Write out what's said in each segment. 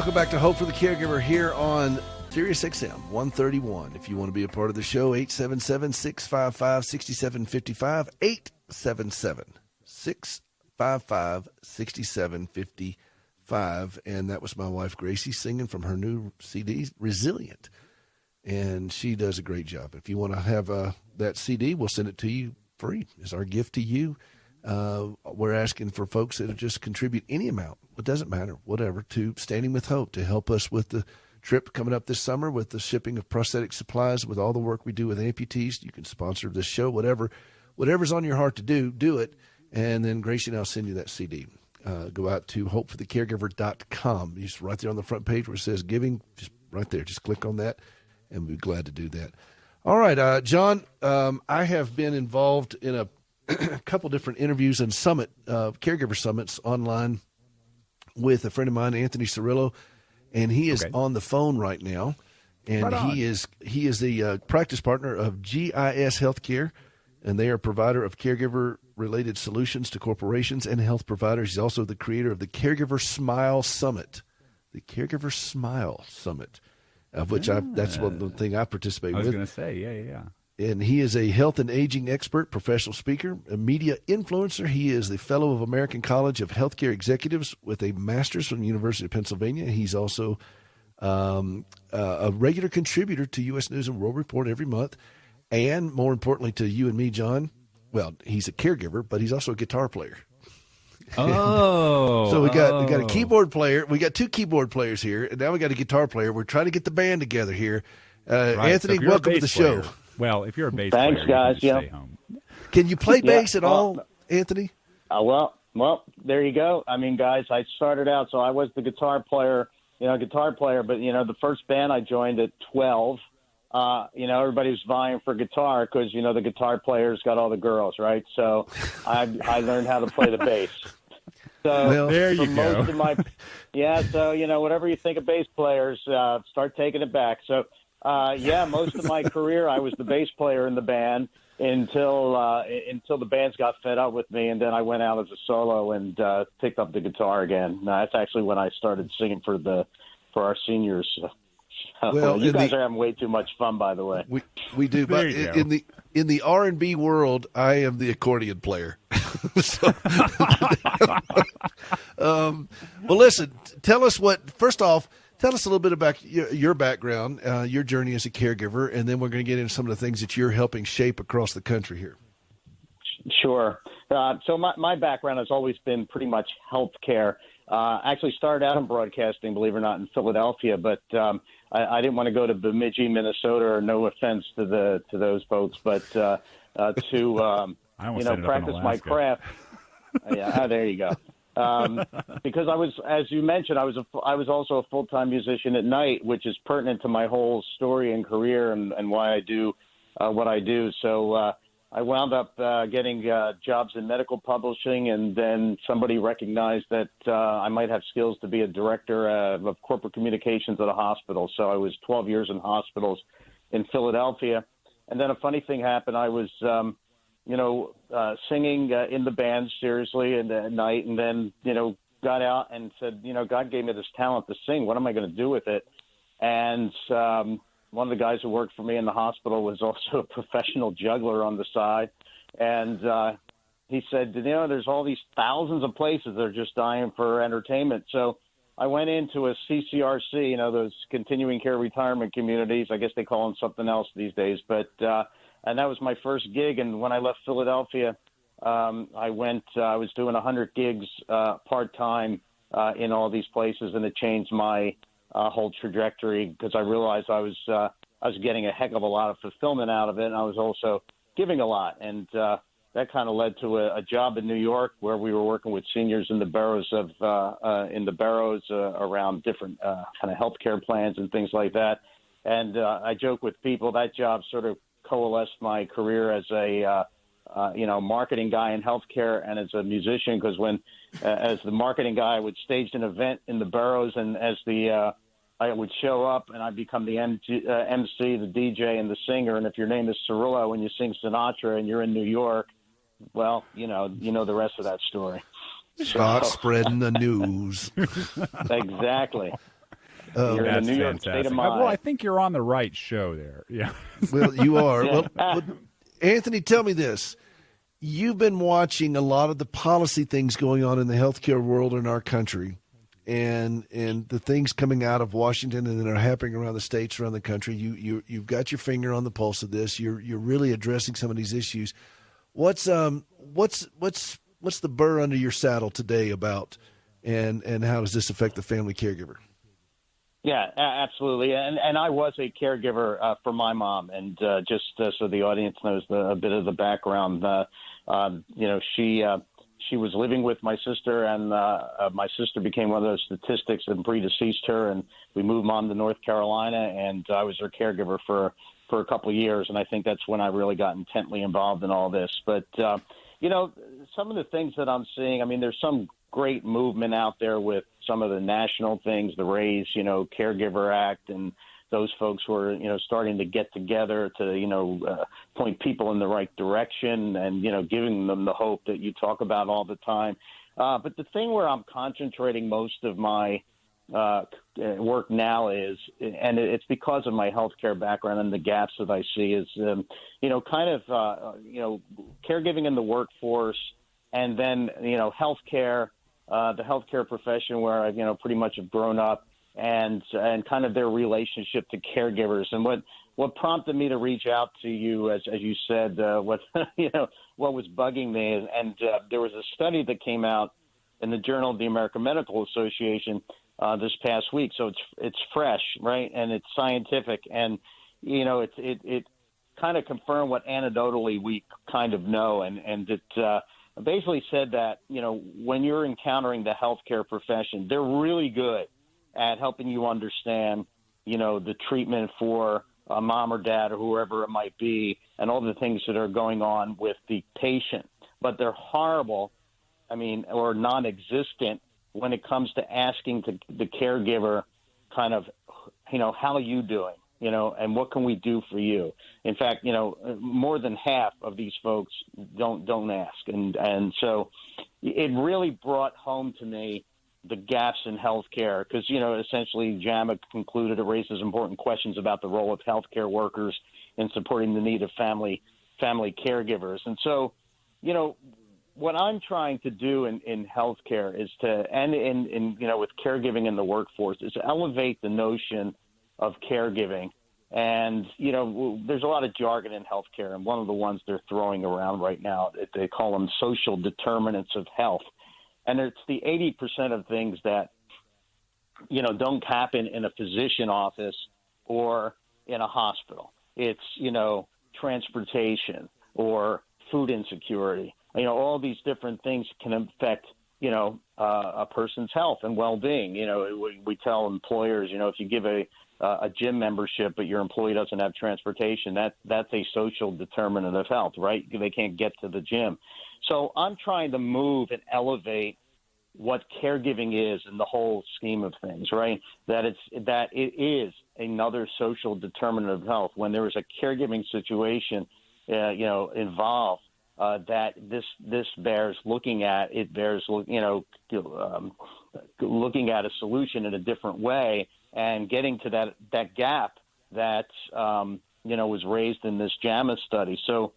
Welcome back to Hope for the Caregiver here on Sirius XM 131. If you want to be a part of the show, 877-655-6755, 877-655-6755. And that was my wife, Gracie, singing from her new CD, Resilient. And she does a great job. If you want to have that CD, we'll send it to you free. It's our gift to you. We're asking for folks that just contribute any amount. It doesn't matter, whatever, to Standing with Hope to help us with the trip coming up this summer, with the shipping of prosthetic supplies, with all the work we do with amputees. You can sponsor this show, whatever's on your heart to do it. And then Gracie and I'll send you that CD. Go out to hopeforthecaregiver.com. Just right there on the front page where it says giving, just right there. Just click on that, and we'd be glad to do that. All right, John, I have been involved in a couple different interviews and caregiver summits online with a friend of mine, Anthony Cirillo, and he is on the phone right now. And he is the practice partner of GIS Healthcare, and they are a provider of caregiver-related solutions to corporations and health providers. He's also the creator of the Caregiver Smile Summit, of which that's one thing I participate with. I was going to say, yeah. And he is a health and aging expert, professional speaker, a media influencer. He is the fellow of American College of Healthcare Executives with a master's from the University of Pennsylvania. He's also a regular contributor to U.S. News and World Report every month. And more importantly to you and me, John, well, he's a caregiver, but he's also a guitar player. Oh. So we got a keyboard player. We got two keyboard players here, and now we got a guitar player. We're trying to get the band together here. Right. Anthony, welcome to the show. Well, if you're a bass Thanks, player, guys. you can stay home. Can you play bass at all, Anthony? Well, there you go. I mean, guys, I started out, so I was the guitar player, but, the first band I joined at 12, everybody was vying for guitar because, the guitar players got all the girls, right? So I learned how to play the bass. So there you go. Most of my, whatever you think of bass players, start taking it back. So, most of my career I was the bass player in the band until the bands got fed up with me, and then I went out as a solo and picked up the guitar again. Now, that's actually when I started singing for our seniors. Well, you guys are having way too much fun, by the way. We do, but in the R&B world, I am the accordion player. Well, listen, tell us a little bit about your background, your journey as a caregiver, and then we're going to get into some of the things that you're helping shape across the country here. Sure. So my background has always been pretty much healthcare. Actually started out in broadcasting, believe it or not, in Philadelphia, but I didn't want to go to Bemidji, Minnesota, or no offense to those folks, but to practice my craft. Yeah, there you go. Because I was, as you mentioned, I was also a full-time musician at night, which is pertinent to my whole story and career and why I do what I do. So I wound up getting jobs in medical publishing, and then somebody recognized that I might have skills to be a director of corporate communications at a hospital. So I was 12 years in hospitals in Philadelphia. And then a funny thing happened. I was singing in the band seriously at night, and then, got out and said, God gave me this talent to sing. What am I going to do with it? And one of the guys who worked for me in the hospital was also a professional juggler on the side. And he said, there's all these thousands of places that are just dying for entertainment. So I went into a CCRC, those continuing care retirement communities. I guess they call them something else these days. But and that was my first gig. And when I left Philadelphia, I was doing 100 gigs part-time in all these places, and it changed my whole trajectory because I realized I was getting a heck of a lot of fulfillment out of it, and I was also giving a lot. And that kind of led to a job in New York where we were working with seniors in the boroughs around different kind of healthcare plans and things like that. And I joke with people that job sort of coalesced my career as a marketing guy in healthcare and as a musician, because as the marketing guy, I would stage an event in the boroughs, and as I would show up and I'd become the MC, the DJ, and the singer. And if your name is Cirillo and you sing Sinatra and you're in New York, well, you know the rest of that story. Start spreading the news. Exactly. You're in the That's New York state fantastic. of mind. Well, I think you're on the right show there. Yeah. Well, you are. Yeah. Well, Anthony, tell me this. You've been watching a lot of the policy things going on in the healthcare world in our country, and the things coming out of Washington and that are happening around the states, around the country. You've got your finger on the pulse of this. You're really addressing some of these issues. What's the burr under your saddle today about, and how does this affect the family caregiver? Yeah, absolutely. And I was a caregiver for my mom. And just so the audience knows a bit of the background, she was living with my sister, and my sister became one of those statistics and predeceased her. And we moved mom to North Carolina, and I was her caregiver for a couple of years. And I think that's when I really got intently involved in all this. But, some of the things that I'm seeing, I mean, there's some great movement out there with some of the national things, the RAISE, Caregiver Act, and those folks who are, starting to get together to, point people in the right direction and, giving them the hope that you talk about all the time. But the thing where I'm concentrating most of my work now is, and it's because of my healthcare background and the gaps that I see, is, caregiving in the workforce, and then, healthcare, the healthcare profession where I've, pretty much have grown up, and kind of their relationship to caregivers. And what prompted me to reach out to you, as you said, what was bugging me, and there was a study that came out in the Journal of the American Medical Association this past week. So it's fresh, right? And it's scientific, and it kind of confirmed what anecdotally we kind of know, and it basically said that, when you're encountering the healthcare profession, they're really good at helping you understand, the treatment for a mom or dad or whoever it might be, and all the things that are going on with the patient. But they're horrible, or non-existent when it comes to asking the caregiver kind of, how are you doing? And what can we do for you? In fact, more than half of these folks don't ask. And so it really brought home to me the gaps in healthcare, because, essentially JAMA concluded it raises important questions about the role of healthcare workers in supporting the need of family caregivers. And so, what I'm trying to do in healthcare is to, and in with caregiving in the workforce, is to elevate the notion of caregiving. And, there's a lot of jargon in healthcare, and one of the ones they're throwing around right now, they call them social determinants of health. And it's the 80% of things that, don't happen in a physician office or in a hospital. It's, transportation or food insecurity. All these different things can affect, a person's health and well-being. We tell employers, if you give a gym membership, but your employee doesn't have transportation, that's a social determinant of health, right? They can't get to the gym. So I'm trying to move and elevate what caregiving is in the whole scheme of things, right? That it is another social determinant of health. When there is a caregiving situation, involved, that this bears looking at. It bears, looking at a solution in a different way and getting to that gap that, was raised in this JAMA study. So,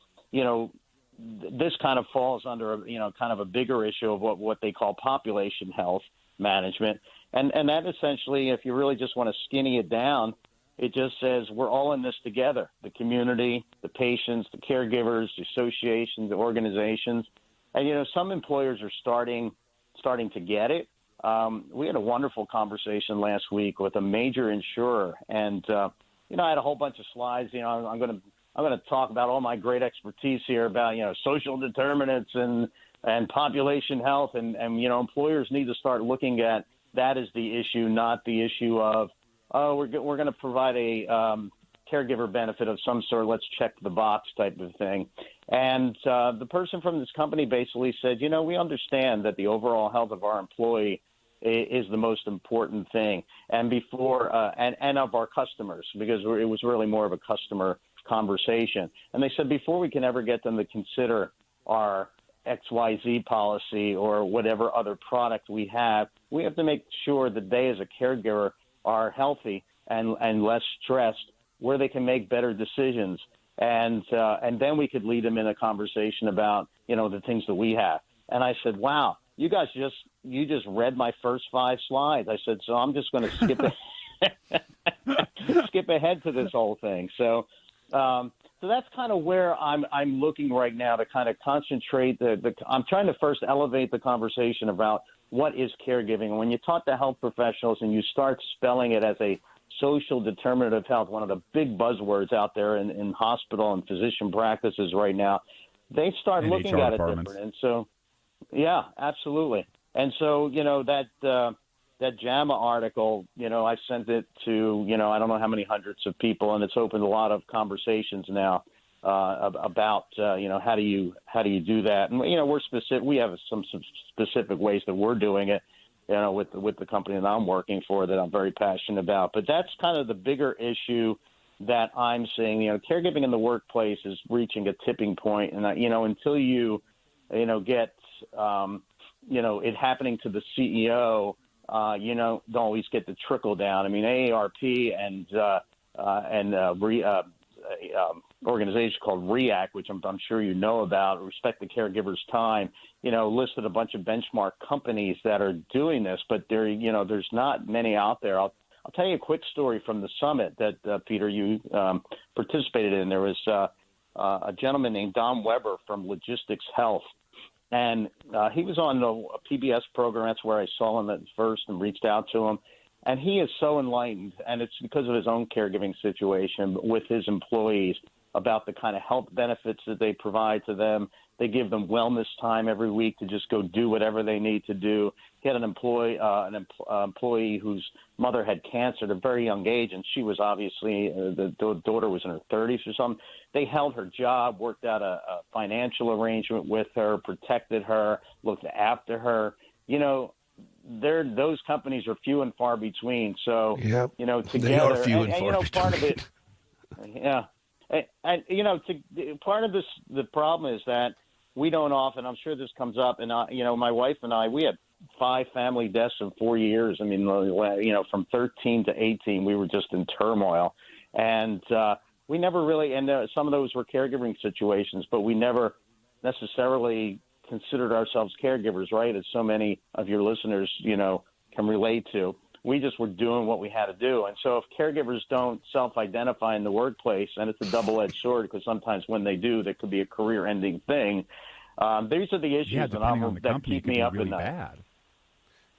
this kind of falls under, kind of a bigger issue of what they call population health management. And that essentially, if you really just want to skinny it down, it just says we're all in this together, the community, the patients, the caregivers, the associations, the organizations. And, some employers are starting to get it. We had a wonderful conversation last week with a major insurer, and, I had a whole bunch of slides. I'm going to talk about all my great expertise here about, social determinants and population health. And employers need to start looking at that as the issue, not the issue of, we're going to provide a caregiver benefit of some sort. Let's check the box type of thing. And the person from this company basically said, we understand that the overall health of our employee is the most important thing, and before and of our customers, because it was really more of a customer conversation. And they said before we can ever get them to consider our XYZ policy or whatever other product we have to make sure that they as a caregiver are healthy and less stressed, where they can make better decisions. And then we could lead them in a conversation about, the things that we have. And I said, wow, you guys just read my first 5 slides. I said, so I'm just going to skip ahead to this whole thing. So that's kind of where I'm looking right now to kind of concentrate. I'm trying to first elevate the conversation about what is caregiving. And when you talk to health professionals and you start spelling it as a social determinant of health, one of the big buzzwords out there in hospital and physician practices right now, they start looking at it different. And so, yeah, absolutely. And so, that JAMA article, I sent it to, I don't know how many hundreds of people, and it's opened a lot of conversations now about, how do you do that? And, we're specific. We have some specific ways that we're doing it, with the company that I'm working for that I'm very passionate about. But that's kind of the bigger issue that I'm seeing. Caregiving in the workplace is reaching a tipping point, and until you, get, it happening to the CEO. Don't always get the trickle down. I mean, AARP and organization called REACT, which I'm sure you know about, Respect the Caregiver's Time, listed a bunch of benchmark companies that are doing this, but there's not many out there. I'll tell you a quick story from the summit that, Peter, you participated in. There was a gentleman named Don Weber from Logistics Health. And he was on a PBS program. That's where I saw him at first and reached out to him. And he is so enlightened, and it's because of his own caregiving situation with his employees about the kind of health benefits that they provide to them. They give them wellness time every week to just go do whatever they need to do. He had an employee whose mother had cancer at a very young age, and she was obviously the daughter was in her 30s or something. They held her job, worked out a financial arrangement with her, protected her, looked after her. Those companies are few and far between. So, yep, together, they are few and far between. Part of it, yeah. And part of this, the problem is that we don't often, I'm sure this comes up, and, my wife and I, we had 5 family deaths in 4 years. I mean, from 13 to 18, we were just in turmoil. And we never really, and some of those were caregiving situations, but we never necessarily considered ourselves caregivers, right? As so many of your listeners, can relate to. We just were doing what we had to do. And so if caregivers don't self-identify in the workplace, and it's a double-edged sword because sometimes when they do, that could be a career-ending thing. These are the issues that keep me up at night. Bad.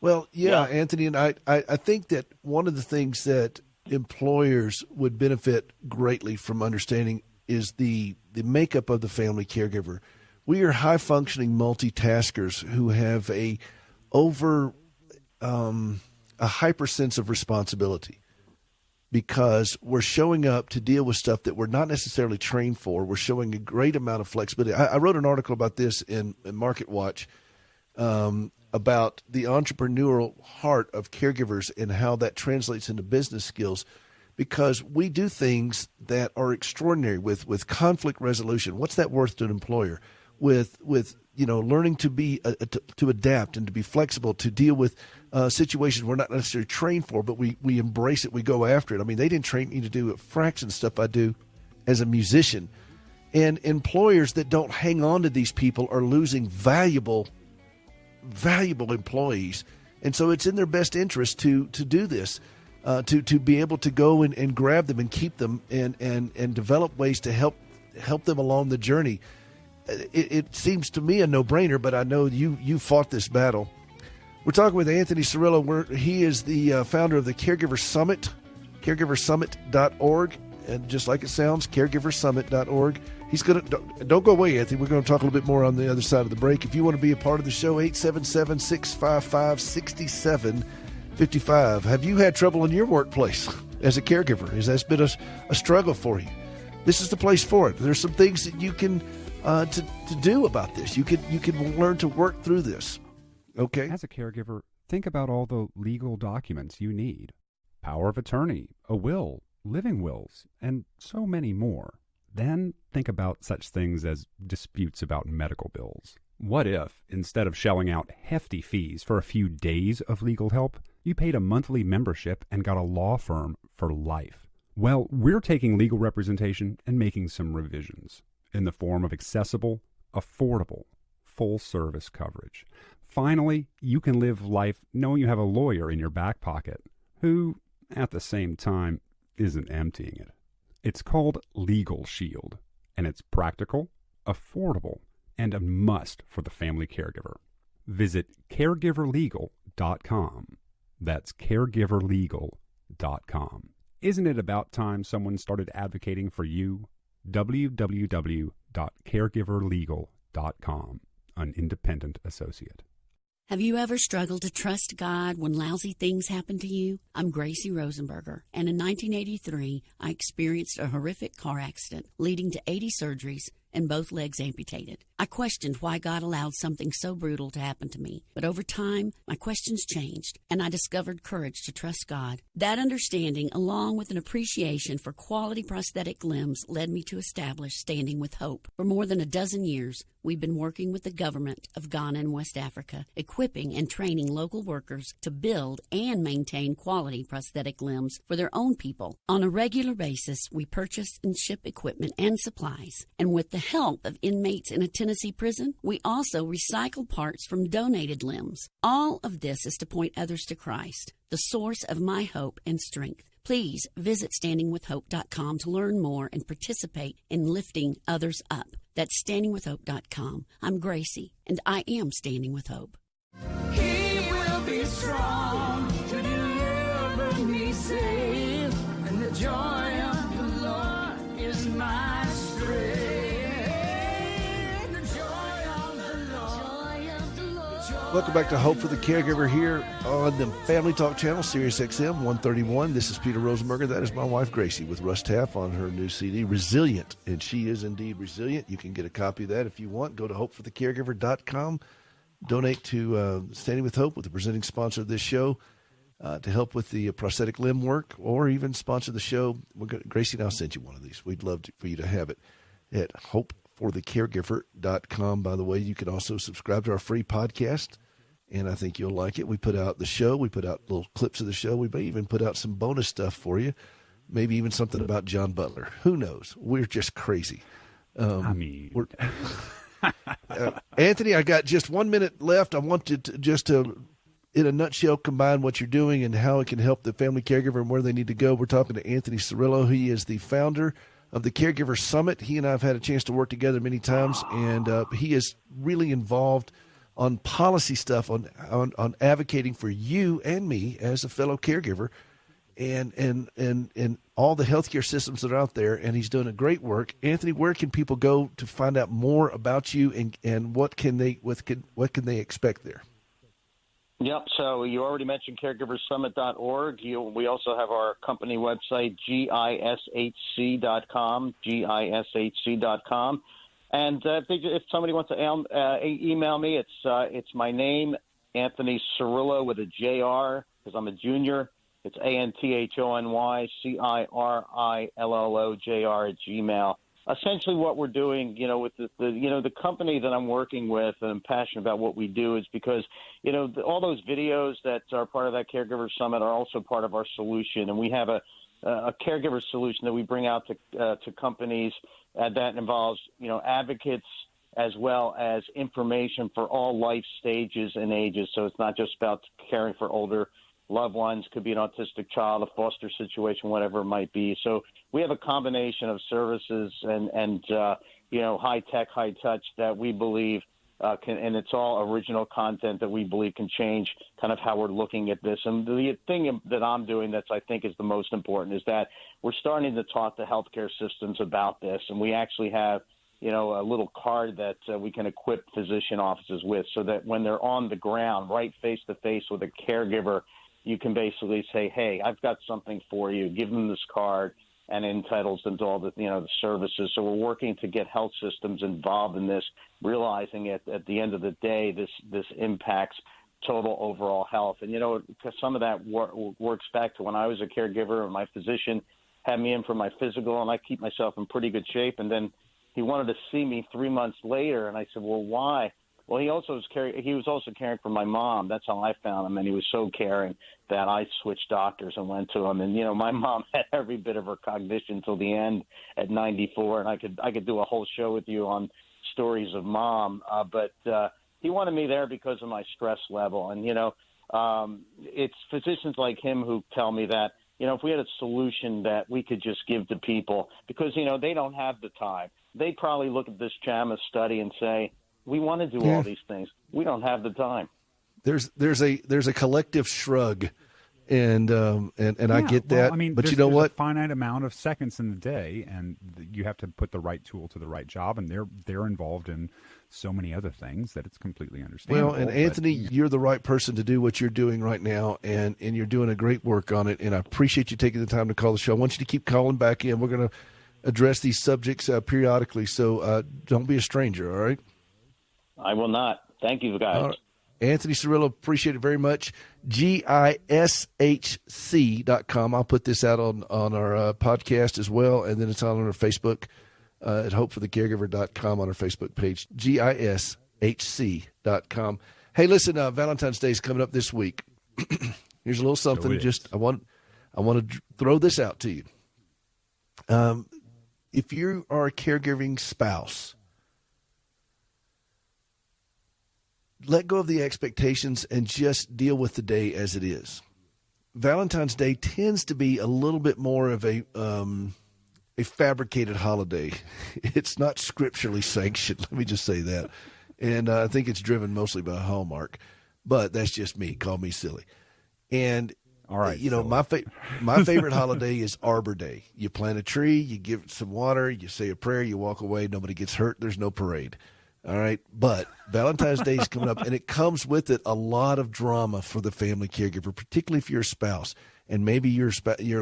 Well, yeah, Anthony, and I think that one of the things that employers would benefit greatly from understanding is the makeup of the family caregiver. We are high-functioning multitaskers who have a hyper sense of responsibility because we're showing up to deal with stuff that we're not necessarily trained for. We're showing a great amount of flexibility. I wrote an article about this in Market Watch about the entrepreneurial heart of caregivers and how that translates into business skills, because we do things that are extraordinary with conflict resolution. What's that worth to an employer? With learning to be to adapt and to be flexible, to deal with situations we're not necessarily trained for, but we embrace it, we go after it. I mean, they didn't train me to do a fraction of stuff I do as a musician. And employers that don't hang on to these people are losing valuable employees. And so it's in their best interest to do this, to be able to go and grab them and keep them and develop ways to help them along the journey. It seems to me a no-brainer, but I know you fought this battle. We're talking with Anthony Cirillo. He is the founder of the Caregiver Summit, caregiversummit.org, and just like it sounds, caregiversummit.org. He's going to don't go away, Anthony. We're going to talk a little bit more on the other side of the break. If you want to be a part of the show, 877-655-6755. Have you had trouble in your workplace as a caregiver? Has that been a struggle for you? This is the place for it. There's some things that you can to do about this. You can learn to work through this. Okay. As a caregiver, think about all the legal documents you need. Power of attorney, a will, living wills, and so many more. Then think about such things as disputes about medical bills. What if, instead of shelling out hefty fees for a few days of legal help, You paid a monthly membership and got a law firm for life. Well, we're taking legal representation and making some revisions in the form of accessible, affordable, full-service coverage. Finally, you can live life knowing you have a lawyer in your back pocket who, at the same time, isn't emptying it. It's called Legal Shield, and it's practical, affordable, and a must for the family caregiver. Visit caregiverlegal.com. That's caregiverlegal.com. Isn't it about time someone started advocating for you? www.caregiverlegal.com, an independent associate. Have you ever struggled to trust God when lousy things happen to you? I'm Gracie Rosenberger, and in 1983, I experienced a horrific car accident leading to 80 surgeries and both legs amputated. I questioned why God allowed something so brutal to happen to me. But over time, my questions changed, and I discovered courage to trust God. That understanding, along with an appreciation for quality prosthetic limbs, led me to establish Standing with Hope. For more than a dozen years, we've been working with the government of Ghana and West Africa, equipping and training local workers to build and maintain quality prosthetic limbs for their own people. On a regular basis, we purchase and ship equipment and supplies, and with the help of inmates in a Tennessee prison, we also recycle parts from donated limbs. All of this is to point others to Christ, the source of my hope and strength. Please visit standingwithhope.com to learn more and participate in lifting others up. That's standingwithhope.com. I'm Gracie, and I am Standing with Hope. He will be strong to deliver me safe, and the joy of the Lord is my strength. The joy of the Lord. Welcome back to Hope for the Caregiver here on the Family Talk channel, Sirius XM 131. This is Peter Rosenberger. That is my wife, Gracie, with Russ Taff on her new CD, Resilient. And she is indeed resilient. You can get a copy of that if you want. Go to hopeforthecaregiver.com. Donate to Standing with Hope, with the presenting sponsor of this show, to help with the prosthetic limb work, or even sponsor the show. Gracie and I'll send you one of these. We'd love for you to have it at hopeforthecaregiver.com. By the way, you can also subscribe to our free podcast, and I think you'll like it. We put out the show. We put out little clips of the show. We may even put out some bonus stuff for you, maybe even something about John Butler. Who knows? We're just crazy. Anthony, I got just 1 minute left. I wanted to just in a nutshell, combine what you're doing and how it can help the family caregiver and where they need to go. We're talking to Anthony Cirillo. He is the founder of the Caregiver Summit. He and I have had a chance to work together many times, and he is really involved on policy stuff, on advocating for you and me as a fellow caregiver, and all the healthcare systems that are out there, and he's doing a great work. Anthony, where can people go to find out more about you, and what can they expect there? Yep. So you already mentioned caregiversummit.org. We also have our company website, gishc.com, gishc.com. And if somebody wants to email me, it's my name, Anthony Cirillo with a JR, because I'm a junior. It's ANTHONYCIRILLOJR at Gmail. Essentially, what we're doing, with the company that I'm working with, and I'm passionate about what we do, is because, all those videos that are part of that Caregiver Summit are also part of our solution, and we have a caregiver solution that we bring out to companies that involves, advocates as well as information for all life stages and ages. So it's not just about caring for older loved ones, could be an autistic child, a foster situation, whatever it might be. So we have a combination of services and high tech, high touch that we believe and it's all original content that we believe can change kind of how we're looking at this. And the thing that I'm doing that's I think is the most important is that we're starting to talk to healthcare systems about this, and we actually have a little card that we can equip physician offices with, so that when they're on the ground, right face to face with a caregiver, you can basically say, hey, I've got something for you. Give them this card, and it entitles them to all the the services. So we're working to get health systems involved in this, realizing at the end of the day, this impacts total overall health. And because some of that works back to when I was a caregiver, and my physician had me in for my physical, and I keep myself in pretty good shape. And then he wanted to see me 3 months later, and I said, well, why? Well, he was also caring for my mom. That's how I found him, and he was so caring that I switched doctors and went to him. And my mom had every bit of her cognition till the end at 94, and I could do a whole show with you on stories of mom. But he wanted me there because of my stress level, and it's physicians like him who tell me that if we had a solution that we could just give to people, because they don't have the time. They probably look at this JAMA study and say, we want to do all these things. We don't have the time. There's a collective shrug, and I get that. Well, I mean, but there's what? A finite amount of seconds in the day, and you have to put the right tool to the right job, and they're involved in so many other things that it's completely understandable. Well, and Anthony, you're the right person to do what you're doing right now, and you're doing a great work on it. And I appreciate you taking the time to call the show. I want you to keep calling back in. We're going to address these subjects periodically, so don't be a stranger. All right. I will not. Thank you, guys. Right. Anthony Cirillo, appreciate it very much. GISHC.com. I'll put this out on our podcast as well, and then it's on our Facebook at hopeforthecaregiver.com on our Facebook page, GISHC.com. Hey, listen, Valentine's Day is coming up this week. Here's a little something. I want to throw this out to you. If you are a caregiving spouse, let go of the expectations and just deal with the day as it is. Valentine's Day tends to be a little bit more of a fabricated holiday. It's not scripturally sanctioned. Let me just say that. And I think it's driven mostly by Hallmark, but that's just me. Call me silly. And all right, my favorite holiday is Arbor Day. You plant a tree, you give it some water, you say a prayer, you walk away. Nobody gets hurt. There's no parade. All right. But Valentine's Day is coming up, and it comes with it a lot of drama for the family caregiver, particularly if you're a spouse and maybe your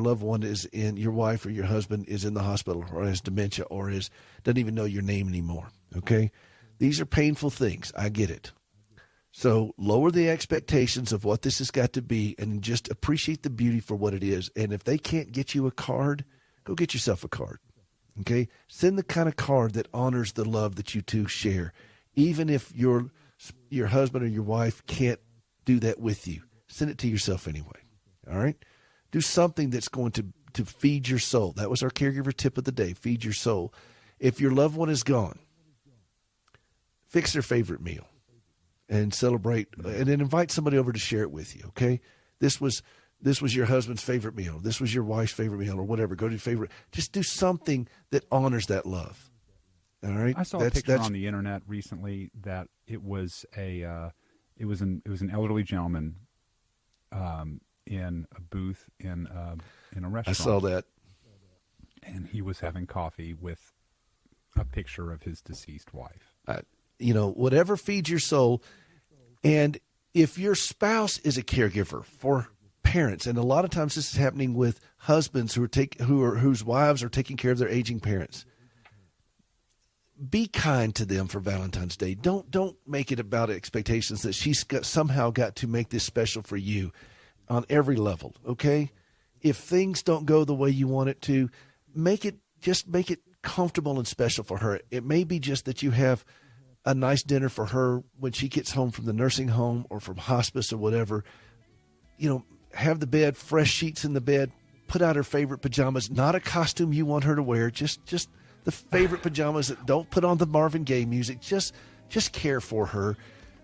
loved one your wife or your husband is in the hospital or has dementia or doesn't even know your name anymore. Okay. These are painful things. I get it. So lower the expectations of what this has got to be and just appreciate the beauty for what it is. And if they can't get you a card, go get yourself a card. Okay, send the kind of card that honors the love that you two share, even if your husband or your wife can't do that with you. Send it to yourself anyway. All right, do something that's going to feed your soul. That was our caregiver tip of the day: feed your soul. If your loved one is gone, fix their favorite meal and celebrate, and then invite somebody over to share it with you. Okay, this was your husband's favorite meal. This was your wife's favorite meal, or whatever. Go to your favorite. Just do something that honors that love. All right. I saw a picture on the internet recently that it was an elderly gentleman in a booth in a restaurant. I saw that, and he was having coffee with a picture of his deceased wife. Whatever feeds your soul, and if your spouse is a caregiver for parents, and a lot of times this is happening with husbands whose wives are taking care of their aging parents. Be kind to them for Valentine's Day. Don't make it about expectations that she's somehow got to make this special for you on every level. Okay, if things don't go the way you want it to, make it comfortable and special for her. It may be just that you have a nice dinner for her when she gets home from the nursing home or from hospice or whatever. Have the bed, fresh sheets in the bed, put out her favorite pajamas, not a costume you want her to wear, just the favorite pajamas that don't put on the Marvin Gaye music. Just care for her.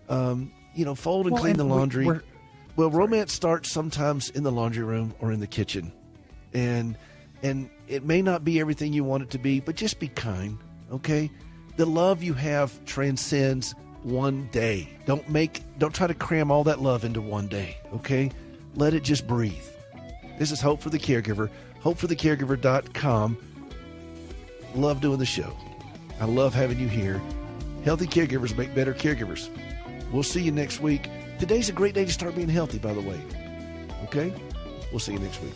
Fold and clean the laundry. Romance starts sometimes in the laundry room or in the kitchen. And it may not be everything you want it to be, but just be kind, okay? The love you have transcends one day. Don't try to cram all that love into one day, okay? Let it just breathe. This is Hope for the Caregiver, hopeforthecaregiver.com. Love doing the show. I love having you here. Healthy caregivers make better caregivers. We'll see you next week. Today's a great day to start being healthy, by the way. Okay? We'll see you next week.